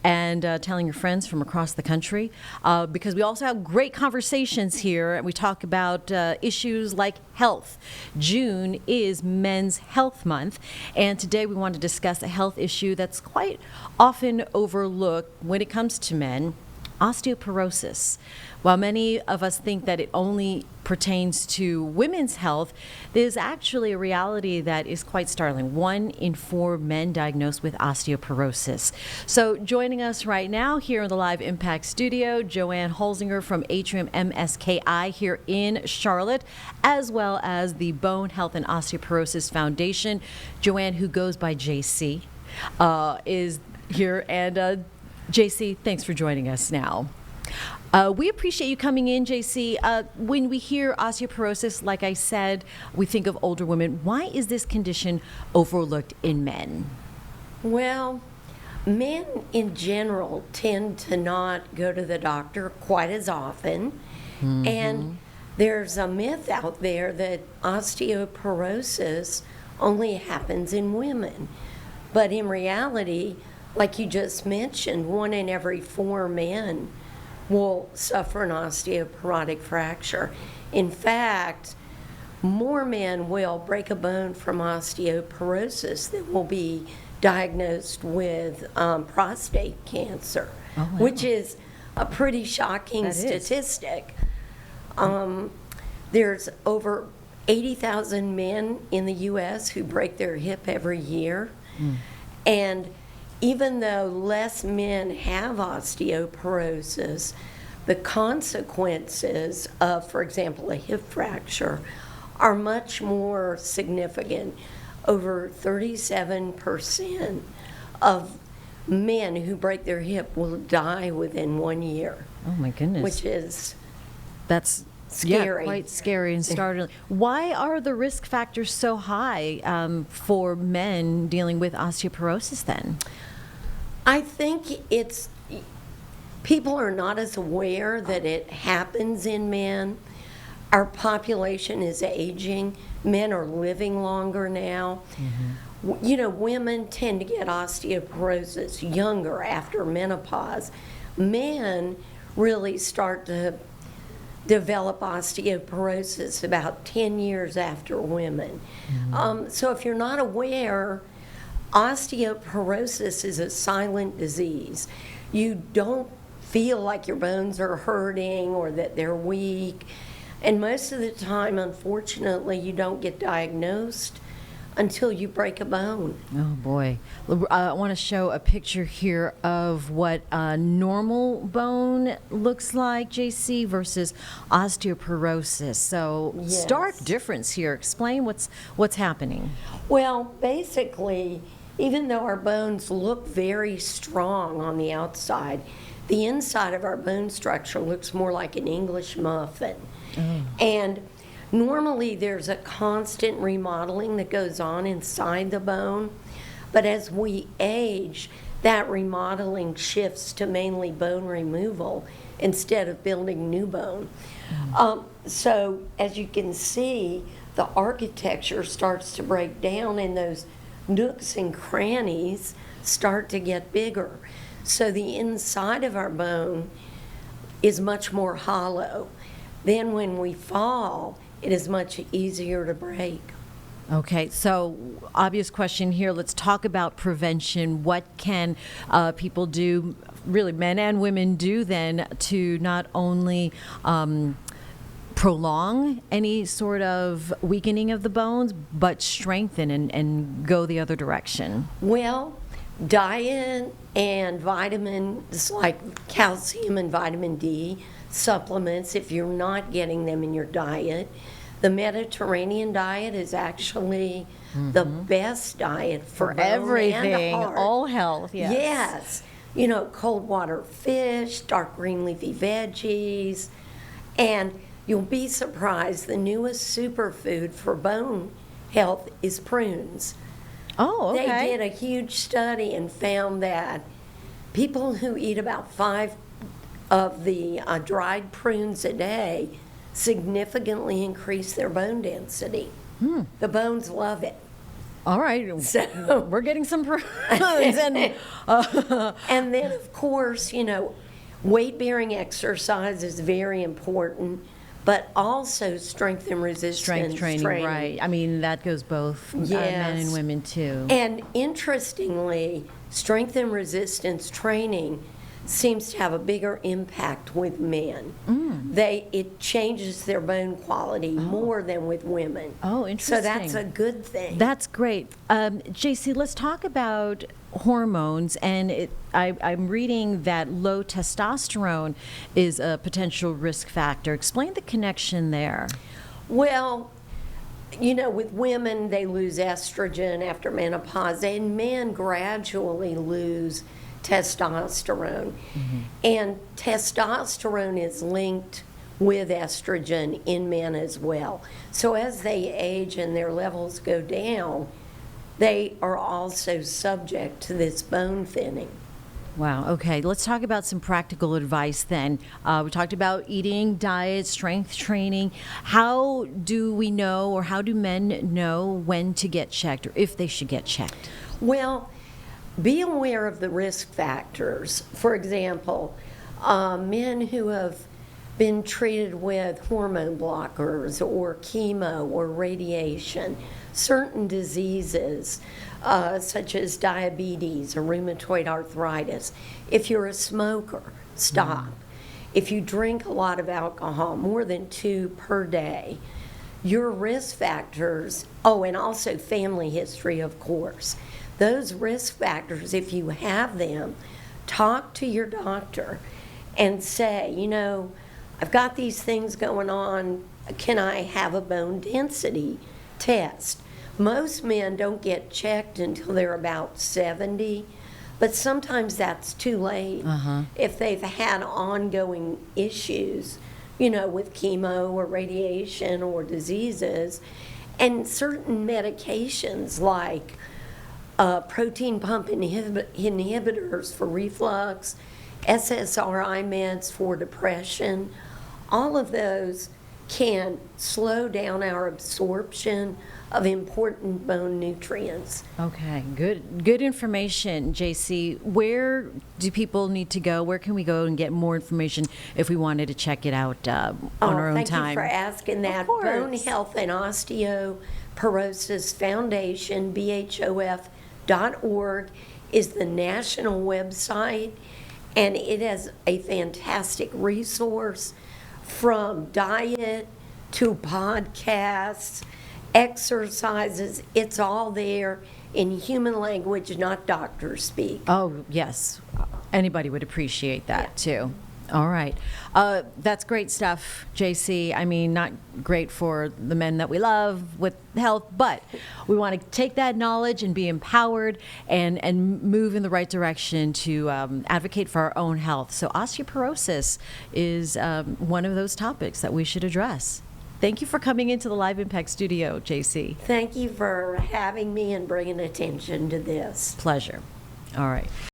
and telling your friends from across the country, because we also have great conversations here. We talk about issues like health. June is Men's Health Month, and today we want to discuss a health issue that's quite often overlooked when it comes to men: osteoporosis. While many of us think that it only pertains to women's health, there's actually a reality that is quite startling. 1 in 4 men diagnosed with osteoporosis. So joining us right now here in the Live Impact studio, Joanne Holzinger from Atrium MSKI here in Charlotte, as well as the Bone Health and Osteoporosis Foundation. Joanne, who goes by JC, is here. And JC, thanks for joining us now. We appreciate you coming in, JC. When we hear osteoporosis, like I said, we think of older women. Why is this condition overlooked in men? Well, men in general tend to not go to the doctor quite as often. Mm-hmm. And there's a myth out there that osteoporosis only happens in women. But in reality, like you just mentioned, 1 in every 4 men will suffer an osteoporotic fracture. In fact, more men will break a bone from osteoporosis than will be diagnosed with prostate cancer, which is a pretty shocking statistic. There's over 80,000 men in the U.S. who break their hip every year. And even though less men have osteoporosis, the consequences of, for example, a hip fracture are much more significant. Over 37% of men who break their hip will die within 1 year. Oh my goodness. Which is that's scary. Yeah, quite scary and startling. Why are the risk factors so high for men dealing with osteoporosis then? I think people are not as aware that it happens in men. Our population is aging. Men are living longer now. Mm-hmm. You know, women tend to get osteoporosis younger after menopause. Men really start to develop osteoporosis about 10 years after women. Mm-hmm. So if you're not aware, osteoporosis is a silent disease. You don't feel like your bones are hurting or that they're weak. And most of the time, unfortunately, you don't get diagnosed until you break a bone. Oh, boy. I want to show a picture here of what a normal bone looks like, JC, versus osteoporosis. So stark difference here. Explain what's happening. Well, basically, even though our bones look very strong on the outside, the inside of our bone structure looks more like an English muffin. And normally there's a constant remodeling that goes on inside the bone, but as we age, that remodeling shifts to mainly bone removal instead of building new bone. So as you can see, the architecture starts to break down and those nooks and crannies start to get bigger. So the inside of our bone is much more hollow. Then when we fall, it is much easier to break. Okay, so obvious question here. Let's talk about prevention. What can people do, really men and women do then, to not only prolong any sort of weakening of the bones, but strengthen and go the other direction? Well, diet and vitamins like calcium and vitamin D supplements, if you're not getting them in your diet. The Mediterranean diet is actually the best diet for everything, all health. Yes. You know, cold water fish, dark green leafy veggies, and you'll be surprised, the newest superfood for bone health is prunes. Oh, okay. They did a huge study and found that people who eat about 5 of the dried prunes a day significantly increase their bone density. The bones love it. All right. So we're getting some pros. And, and then, of course, weight-bearing exercise is very important, but also strength and resistance strength training, right. I mean, that goes both men Yes. and women, too. And interestingly, strength and resistance training seems to have a bigger impact with men. It changes their bone quality more than with women. Oh, So that's interesting. a good thing. That's great. JC, let's talk about hormones. And I'm reading that low testosterone is a potential risk factor. Explain the connection there. Well, with women, they lose estrogen after menopause, and men gradually lose testosterone. And testosterone is linked with estrogen in men as well. So as they age and their levels go down, they are also subject to this bone thinning. Wow. Okay. Let's talk about some practical advice then. We talked about eating, diet, strength training. How do we know, or how do men know when to get checked, or if they should get checked? Well, be aware of the risk factors. For example, men who have been treated with hormone blockers or chemo or radiation, certain diseases such as diabetes or rheumatoid arthritis. If you're a smoker, stop. If you drink a lot of alcohol, more than 2 per day, your risk factors, and also family history, of course. Those risk factors, if you have them, talk to your doctor and say, I've got these things going on. Can I have a bone density test? Most men don't get checked until they're about 70, but sometimes that's too late if they've had ongoing issues, with chemo or radiation or diseases. And certain medications like protein pump inhibitors for reflux, SSRI meds for depression, all of those can slow down our absorption of important bone nutrients. Okay, good information, JC. Where do people need to go? Where can we go and get more information if we wanted to check it out on our own Thank time? you for asking that. Of course. Bone Health and Osteoporosis Foundation, BHOF.org, is the national website, and it has a fantastic resource from diet to podcasts, exercises. It's all there in human language, not doctor speak. Oh, yes. Anybody would appreciate that, too. All right. That's great stuff, JC. I mean, not great for the men that we love with health, but we want to take that knowledge and be empowered and move in the right direction to advocate for our own health. So osteoporosis is one of those topics that we should address. Thank you for coming into the Live Impact studio, JC. Thank you for having me and bringing attention to this. Pleasure. All right.